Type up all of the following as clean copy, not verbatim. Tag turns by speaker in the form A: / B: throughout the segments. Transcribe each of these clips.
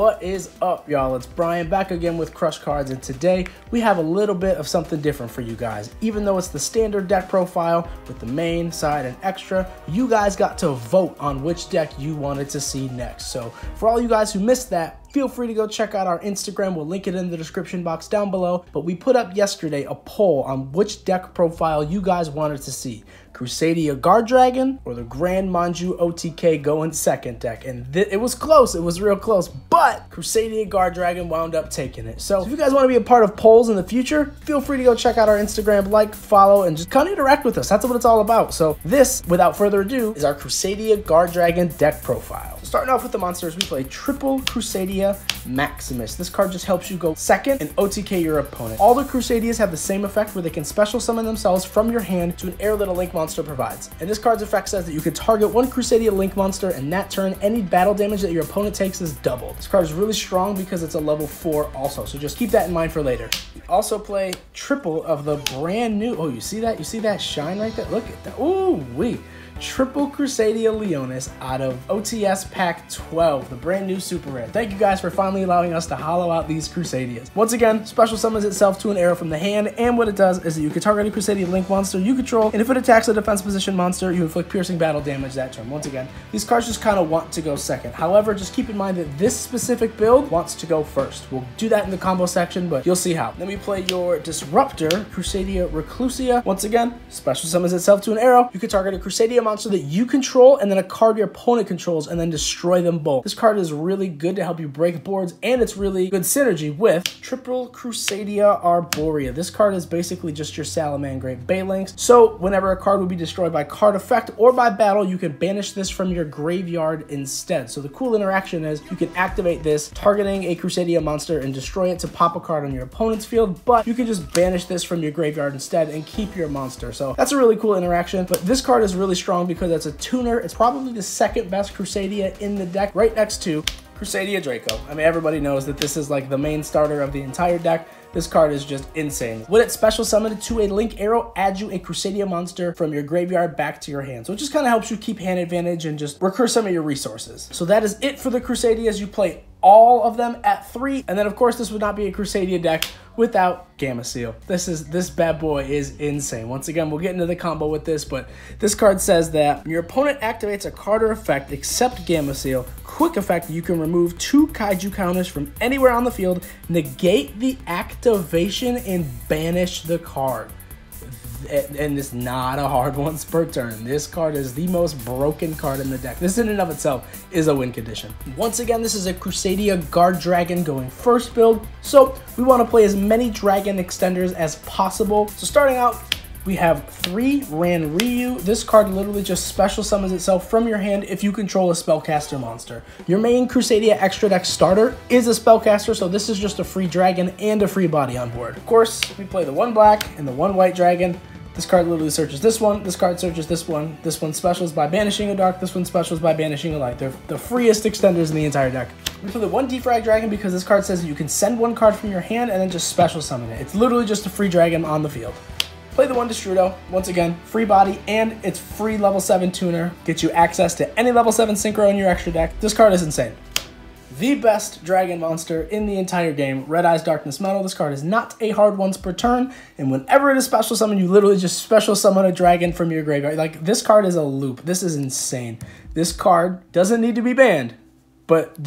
A: What is up, y'all? It's Brian back again with Crush Cards, and today we have a little bit of something different for you guys. Even though it's the standard deck profile with the main, side, and extra, you guys got to vote on which deck you wanted to see next. So for all you guys who missed that, feel free to go check out our Instagram. We'll link it in the description box down below. But we put up yesterday a poll on which deck profile you guys wanted to see. Crusadia Guardragon or the Grand Manju OTK Go in second deck. And it was close. It was real close. But Crusadia Guardragon wound up taking it. So if you guys want to be a part of polls in the future, feel free to go check out our Instagram, like, follow, and just kind of interact with us. That's what it's all about. So this, without further ado, is our Crusadia Guardragon deck profile. Starting off with the monsters, we play triple Crusadia Maximus. This card just helps you go second and OTK your opponent. All the Crusadias have the same effect where they can special summon themselves from your hand to an area that a Link monster provides. And this card's effect says that you can target one Crusadia Link monster, and that turn, any battle damage that your opponent takes is doubled. This card is really strong because it's a level 4 also, so just keep that in mind for later. We also play triple of the brand new, oh, you see that? You see that shine right there? Look at that. Ooh, wee. Triple Crusadia Leonis out of OTS Pack 12, the brand new super rare. Thank you guys for finally allowing us to hollow out these Crusadias. Once again, special summons itself to an arrow from the hand, and what it does is that you can target a Crusadia Link monster you control, and if it attacks a defense position monster, you inflict piercing battle damage that turn. Once again, these cards just kind of want to go second. However, just keep in mind that this specific build wants to go first. We'll do that in the combo section, but you'll see how. Then we play your Disruptor, Crusadia Reclusia. Once again, special summons itself to an arrow. You can target a Crusadia monster that you control and then a card your opponent controls and then destroy them both. This card is really good to help you break boards, and it's really good synergy with triple Crusadia Arborea. This card is basically just your Salamangreat Balinx. So whenever a card would be destroyed by card effect or by battle, you can banish this from your graveyard instead. So the cool interaction is you can activate this targeting a Crusadia monster and destroy it to pop a card on your opponent's field, but you can just banish this from your graveyard instead and keep your monster. So that's a really cool interaction, but this card is really strong because it's a tuner. It's probably the second best Crusadia in the deck, right next to Crusadia Draco. I mean, everybody knows that this is like the main starter of the entire deck. This card is just insane. When it's special summoned to a Link arrow, add you a Crusadia monster from your graveyard back to your hand. So it just kind of helps you keep hand advantage and just recur some of your resources. So that is it for the Crusadias. You play all of them at 3. And then of course this would not be a Crusadia deck without Gamma Seal. This bad boy is insane. Once again, we'll get into the combo with this, but this card says that when your opponent activates a card or effect except Gamma Seal, quick effect, you can remove 2 kaiju counters from anywhere on the field, negate the activation, and banish the card. And it's not a hard once per turn. This card is the most broken card in the deck. This in and of itself is a win condition. Once again, this is a Crusadia Guardragon going first build, so we want to play as many dragon extenders as possible. So starting out, we have 3 Ran Ryu. This card literally just special summons itself from your hand if you control a spellcaster monster. Your main Crusadia extra deck starter is a spellcaster, so this is just a free dragon and a free body on board. Of course, we play the 1 black and the 1 white dragon. This card literally searches this one, this card searches this one specials by banishing a dark, this one specials by banishing a light. They're the freest extenders in the entire deck. We play the 1 Defrag Dragon because this card says that you can send 1 card from your hand and then just special summon it. It's literally just a free dragon on the field. Play the 1 Destrudo, once again, free body, and it's free level 7 tuner. Gets you access to any level 7 synchro in your extra deck. This card is insane. The best dragon monster in the entire game, Red Eyes Darkness Metal. This card is not a hard once per turn, and whenever it is special summoned, you literally just special summon a dragon from your graveyard. Like, this card is a loop. This is insane. This card doesn't need to be banned, but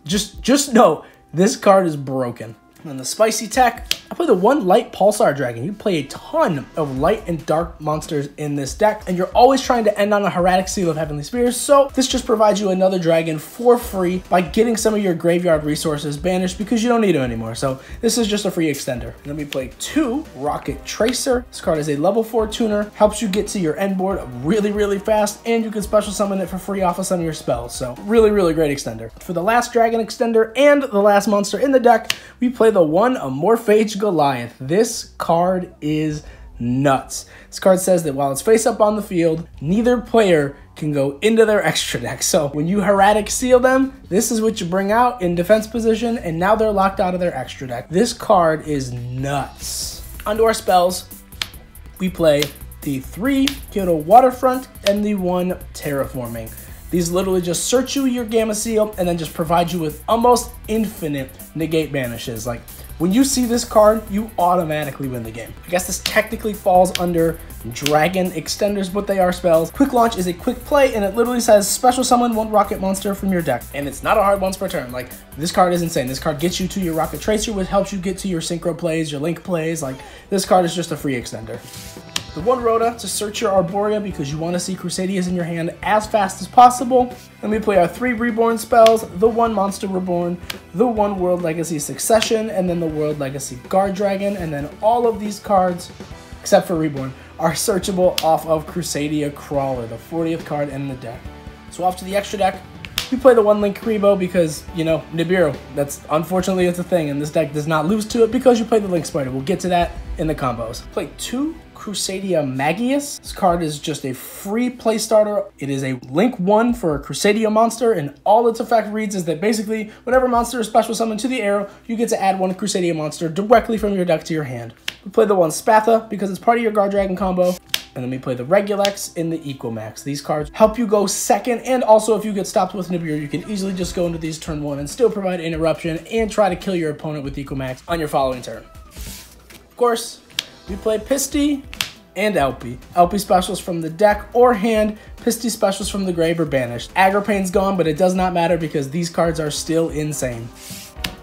A: just know this card is broken. And the spicy tech, I play the 1 Light Pulsar Dragon. You play a ton of light and dark monsters in this deck, and you're always trying to end on a Hieratic Seal of Heavenly Spears, so this just provides you another dragon for free by getting some of your graveyard resources banished because you don't need them anymore. So this is just a free extender. And then we play 2 Rocket Tracer. This card is a level 4 tuner, helps you get to your end board really fast, and you can special summon it for free off of some of your spells. So really great extender. For the last dragon extender and the last monster in the deck, we play the 1 Amorphage Goliath. This card is nuts. This card says that while it's face up on the field, neither player can go into their extra deck. So when you Hieratic Seal them, this is what you bring out in defense position, and now they're locked out of their extra deck. This card is nuts. Onto our spells, we play the 3 Kyoto Waterfront and the 1 Terraforming. These literally just search you your Gamma Seal and then just provide you with almost infinite negate banishes. Like, when you see this card, you automatically win the game. I guess this technically falls under Dragon Extenders, but they are spells. Quick Launch is a quick play, and it literally says special summon 1 rocket monster from your deck. And it's not a hard once per turn. Like, this card is insane. This card gets you to your Rocket Tracer, which helps you get to your Synchro plays, your Link plays. Like, this card is just a free extender. The 1 Rhoda to search your Arborea because you want to see Crusadias in your hand as fast as possible. Then we play our 3 Reborn spells, the 1 Monster Reborn, the 1 World Legacy Succession, and then the World Legacy Guardragon. And then all of these cards, except for Reborn, are searchable off of Crusadia Crawler, the 40th card in the deck. So off to the extra deck. We play the 1 Link Karibo because, you know, Nibiru, unfortunately it's a thing, and this deck does not lose to it because you play the Link Spider. We'll get to that in the combos. Play 2 Crusadia Magius. This card is just a free play starter. It is a Link 1 for a Crusadia monster, and all its effect reads is that basically whenever monster is special summoned to the arrow, you get to add 1 Crusadia monster directly from your deck to your hand. We play the 1 Spatha because it's part of your Guardragon combo. And then we play the Regulex in the Equamax. These cards help you go second, and also if you get stopped with Nibiru, you can easily just go into these turn 1 and still provide interruption and try to kill your opponent with Equamax on your following turn. Of course, we play Pisty and Elpie. Elpie specials from the deck or hand, Pisty specials from the grave or banished. Agripane's gone, but it does not matter because these cards are still insane.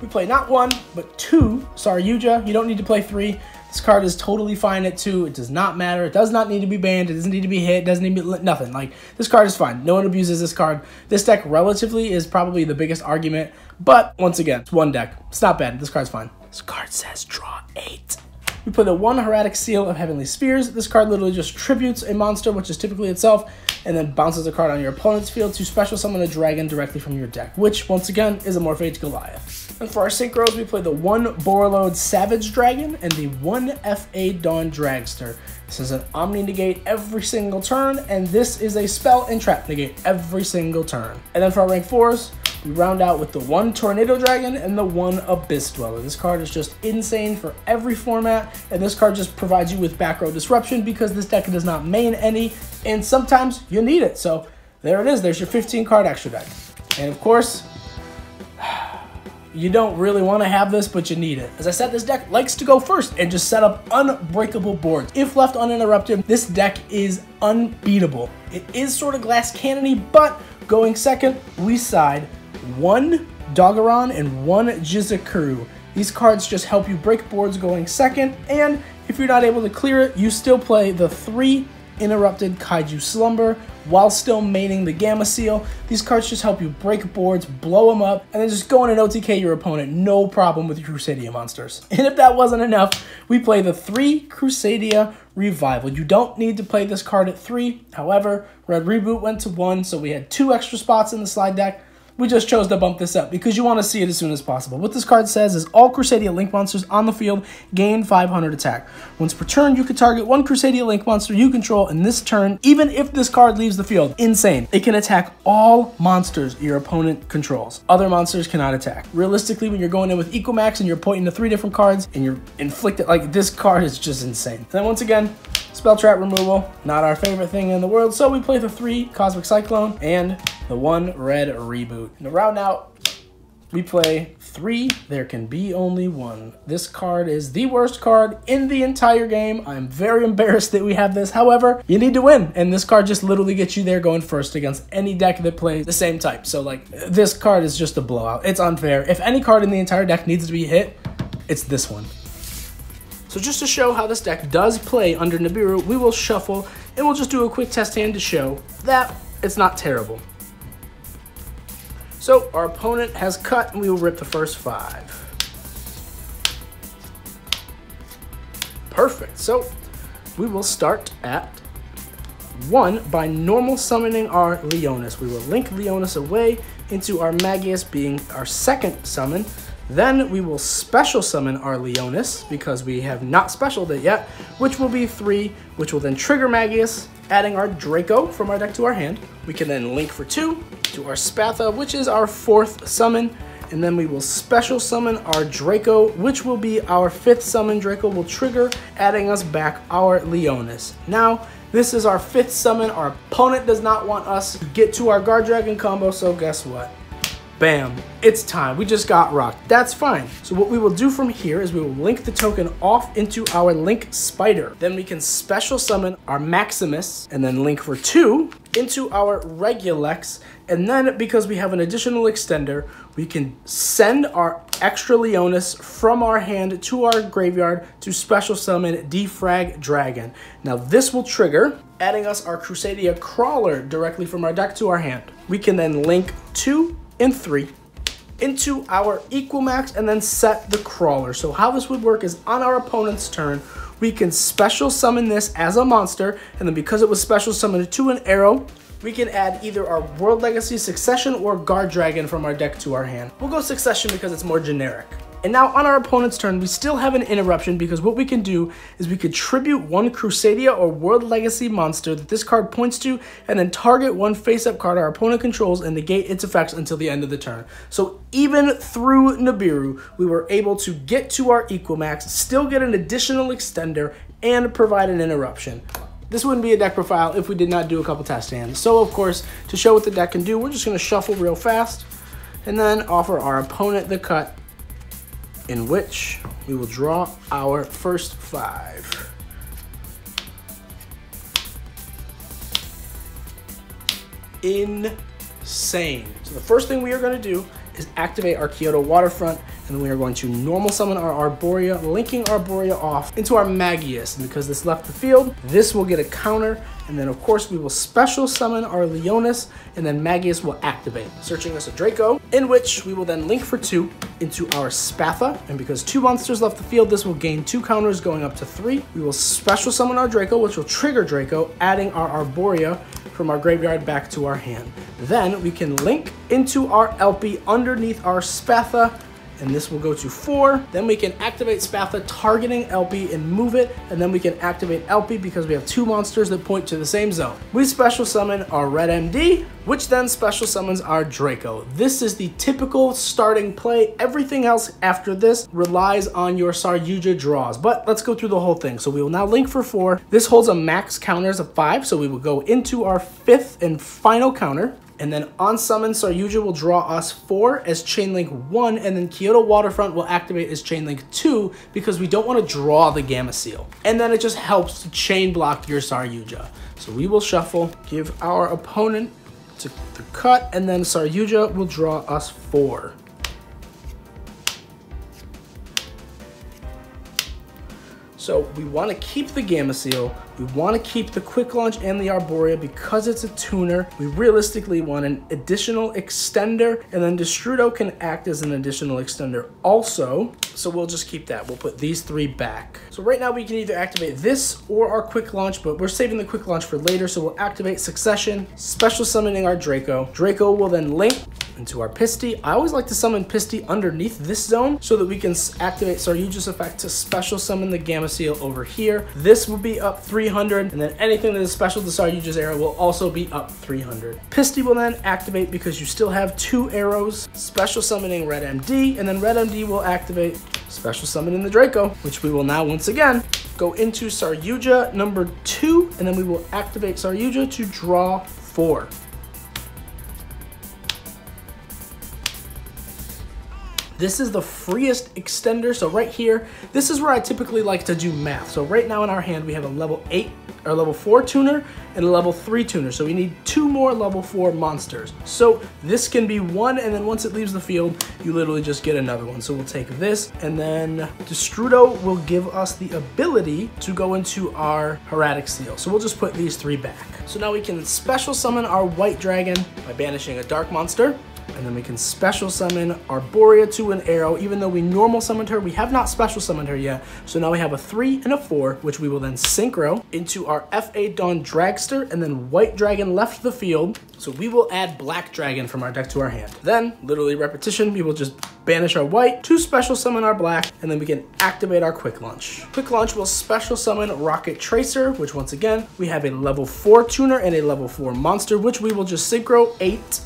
A: We play not 1, but 2 Saryuja. You don't need to play 3. This card is totally fine at 2. It does not matter. It does not need to be banned. It doesn't need to be hit. It doesn't need to be nothing. Like, this card is fine. No one abuses this card. This deck relatively is probably the biggest argument, but once again, it's 1 deck. It's not bad. This card's fine. This card says draw 8. We play the 1 Hieratic Seal of Heavenly Spheres. This card literally just tributes a monster, which is typically itself, and then bounces a card on your opponent's field to special summon a dragon directly from your deck, which, once again, is a Morphage Goliath. And for our synchros, we play the 1 Borreload Savage Dragon and the 1 FA Dawn Dragster. This is an Omni Negate every single turn, and this is a Spell and Trap Negate every single turn. And then for our rank 4s, we round out with the 1 Tornado Dragon and the 1 Abyss Dweller. This card is just insane for every format, and this card just provides you with back row disruption because this deck does not main any, and sometimes you need it. So there it is. There's your 15 card extra deck. And of course, you don't really want to have this, but you need it. As I said, this deck likes to go first and just set up unbreakable boards. If left uninterrupted, this deck is unbeatable. It is sort of glass cannony, but going second, we side 1 Doggeron and 1 Jizakuru. These cards just help you break boards going second, and if you're not able to clear it, you still play the 3 Interrupted Kaiju Slumber while still maining the Gamma Seal. These cards just help you break boards, blow them up, and then just go in and OTK your opponent, no problem with your Crusadia monsters. And if that wasn't enough, we play the 3 Crusadia Revival. You don't need to play this card at 3. However, Red Reboot went to 1, so we had 2 extra spots in the slide deck. We just chose to bump this up because you want to see it as soon as possible. What this card says is all Crusadia Link monsters on the field gain 500 attack. Once per turn, you can target 1 Crusadia Link monster you control in this turn, even if this card leaves the field. Insane. It can attack all monsters your opponent controls. Other monsters cannot attack. Realistically, when you're going in with Equamax and you're pointing to 3 different cards and you're inflicted, like, this card is just insane. And then once again, Spell Trap removal, not our favorite thing in the world, so we play the 3 Cosmic Cyclone and the 1 Red Reboot. In the round out, we play 3 There Can Be Only One. This card is the worst card in the entire game. I'm very embarrassed that we have this. However, you need to win, and this card just literally gets you there going first against any deck that plays the same type. So, like, this card is just a blowout. It's unfair. If any card in the entire deck needs to be hit, it's this one. So just to show how this deck does play under Nibiru, we will shuffle, and we'll just do a quick test hand to show that it's not terrible. So our opponent has cut, and we will rip the first 5. Perfect. So we will start at 1 by normal summoning our Leonis. We will link Leonis away into our Magius, being our second summon. Then we will special summon our Leonis because we have not specialed it yet, which will be 3, which will then trigger Magius, adding our Draco from our deck to our hand. We can then link for 2 to our Spatha, which is our 4th summon, and then we will special summon our Draco, which will be our 5th summon. Draco will trigger, adding us back our Leonis. Now, This is our 5th summon. Our opponent does not want us to get to our Guardragon combo, so guess what? Bam, it's time. We just got rocked. That's fine. So what we will do from here is we will link the token off into our Link Spider. Then we can special summon our Maximus and then link for 2 into our Regulex. And then because we have an additional extender, we can send our extra Leonis from our hand to our graveyard to special summon Defrag Dragon. Now this will trigger, adding us our Crusadia Crawler directly from our deck to our hand. We can then link 2 and 3 into our equal max and then set the crawler. So how this would work is on our opponent's turn, we can special summon this as a monster, and then because it was special summoned to an arrow, we can add either our World Legacy Succession or Guardragon from our deck to our hand. We'll go Succession because it's more generic. And now on our opponent's turn, we still have an interruption because what we can do is we could tribute 1 Crusadia or World Legacy monster that this card points to, and then target 1 face-up card our opponent controls and negate its effects until the end of the turn. So even through Nibiru, we were able to get to our equal max, still get an additional extender, and provide an interruption. This wouldn't be a deck profile if we did not do a couple test hands. So of course, to show what the deck can do, we're just going to shuffle real fast and then offer our opponent the cut, in which we will draw our first 5. Insane. So the first thing we are going to do is activate our Kyoto Waterfront, and we are going to normal summon our Arborea, linking Arborea off into our Magius. And because this left the field, this will get a counter, and then of course we will special summon our Leonis, and then Magius will activate, searching us a Draco, in which we will then link for 2 into our Spatha, and because 2 monsters left the field, this will gain 2 counters going up to 3. We will special summon our Draco, which will trigger Draco, adding our Arborea from our graveyard back to our hand. Then we can link into our LP underneath our Spatha, and this will go to 4. Then we can activate Spatha targeting LP and move it, and then we can activate LP because we have 2 monsters that point to the same zone. We special summon our Red MD, which then special summons our Draco. This is the typical starting play. Everything else after this relies on your Saryuja draws, but let's go through the whole thing. So we will now link for 4. This holds a max counters of 5, so we will go into our 5th and final counter. And then on summon, Saryuja will draw us 4 as Chainlink 1, and then Kyoto Waterfront will activate as Chainlink 2 because we don't want to draw the Gamma Seal. And then it just helps to chain block your Saryuja. So we will shuffle, give our opponent to the cut, and then Saryuja will draw us 4. So we want to keep the Gamma Seal, we want to keep the Quick Launch and the Arborea because it's a tuner. We realistically want an additional extender, and then Destrudo can act as an additional extender also. So we'll just keep that. We'll put these 3 back. So right now we can either activate this or our Quick Launch, but we're saving the Quick Launch for later. So we'll activate Succession, special summoning our Draco. Draco will then link into our Pisty. I always like to summon Pisty underneath this zone so that we can activate Saryuja's effect to special summon the Gamma Seal over here. This will be up 300, and then anything that is special to Saryuja's arrow will also be up 300. Pisty will then activate because you still have 2 arrows, special summoning Red MD, and then Red MD will activate special summoning the Draco, which we will now once again go into Saryuja number 2, and then we will activate Saryuja to draw 4. This is the freest extender. So right here, this is where I typically like to do math. So right now in our hand, we have a level 8 or level 4 tuner and a level 3 tuner. So we need 2 more level 4 monsters. So this can be 1, and then once it leaves the field, you literally just get another one. So we'll take this, and then Destrudo will give us the ability to go into our Hieratic Seal. So we'll just put these 3 back. So now we can special summon our White Dragon by banishing a dark monster. And then we can special summon Arborea to an arrow. Even though we normal summoned her, we have not special summoned her yet. So now we have a 3 and a 4, which we will then synchro into our FA Dawn Dragster, and then White Dragon left the field. So we will add Black Dragon from our deck to our hand. Then, literally repetition, we will just banish our white to special summon our black, and then we can activate our Quick Launch. Quick Launch will special summon Rocket Tracer, which once again, we have a level 4 tuner and a level 4 monster, which we will just synchro 8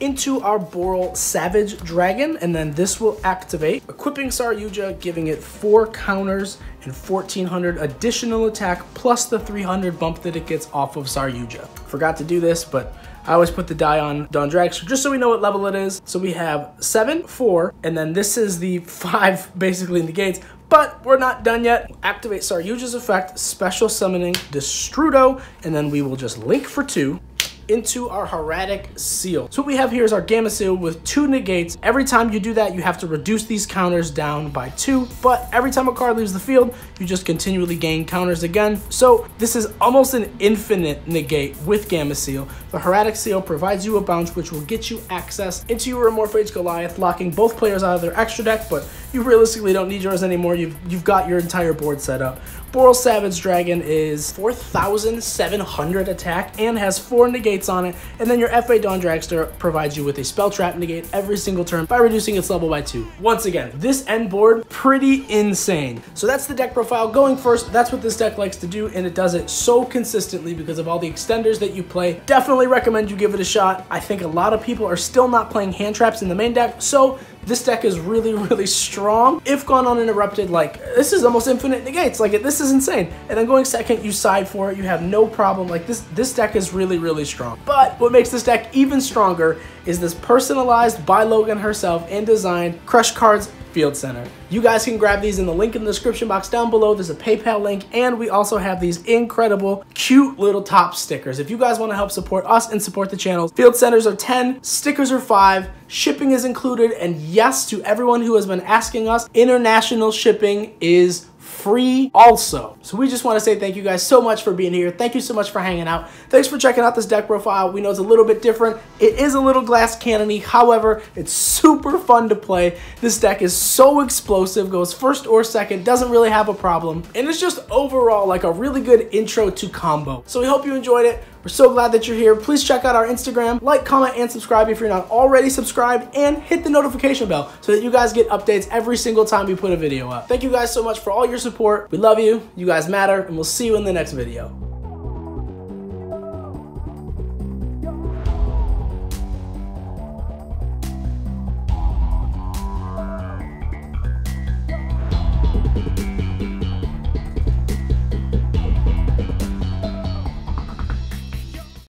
A: into our Boral Savage Dragon, and then this will activate, equipping Saryuja, giving it 4 counters and 1400 additional attack plus the 300 bump that it gets off of Saryuja. Forgot to do this, but I always put the die on Dawn Dragster just so we know what level it is. So we have 7, 4, and then this is the 5 basically negates, but we're not done yet. We'll activate Saryuja's effect, special summoning Destrudo, and then we will just link for 2 into our Hieratic Seal. So what we have here is our Gamma Seal with 2 negates. Every time you do that, you have to reduce these counters down by 2, but every time a card leaves the field, you just continually gain counters again. So this is almost an infinite negate with Gamma Seal. The Hieratic Seal provides you a bounce which will get you access into your Amorphage Goliath, locking both players out of their extra deck, but you realistically don't need yours anymore. You've got your entire board set up. Boral Savage Dragon is 4,700 attack and has 4 negates on it, and then your FA Dawn Dragster provides you with a spell trap negate every single turn by reducing its level by 2. Once again, this end board, pretty insane. So that's the deck profile. Going first, that's what this deck likes to do, and it does it so consistently because of all the extenders that you play. Definitely recommend you give it a shot. I think a lot of people are still not playing hand traps in the main deck, so this deck is really, really strong. If gone uninterrupted, like, this is almost infinite negates. Like, this is insane. And then going second, you side for it. You have no problem. Like, this deck is really, really strong. But what makes this deck even stronger is this personalized by Logan herself and designed Crush Cards Field Center. You guys can grab these in the link in the description box down below. There's a PayPal link, and we also have these incredible, cute little top stickers. If you guys want to help support us and support the channel, Field Centers are 10, stickers are 5, shipping is included, and yes, to everyone who has been asking us, international shipping is free also. So we just want to say thank you guys so much for being here. Thank you so much for hanging out. Thanks for checking out this deck profile. We know it's a little bit different. It is a little glass cannon-y. However, it's super fun to play. This deck is so explosive, goes first or second, doesn't really have a problem, and it's just overall like a really good intro to combo. So we hope you enjoyed it. We're so glad that you're here. Please check out our Instagram, like, comment, and subscribe if you're not already subscribed, and hit the notification bell so that you guys get updates every single time we put a video up. Thank you guys so much for all your support. We love you. You guys matter, and we'll see you in the next video.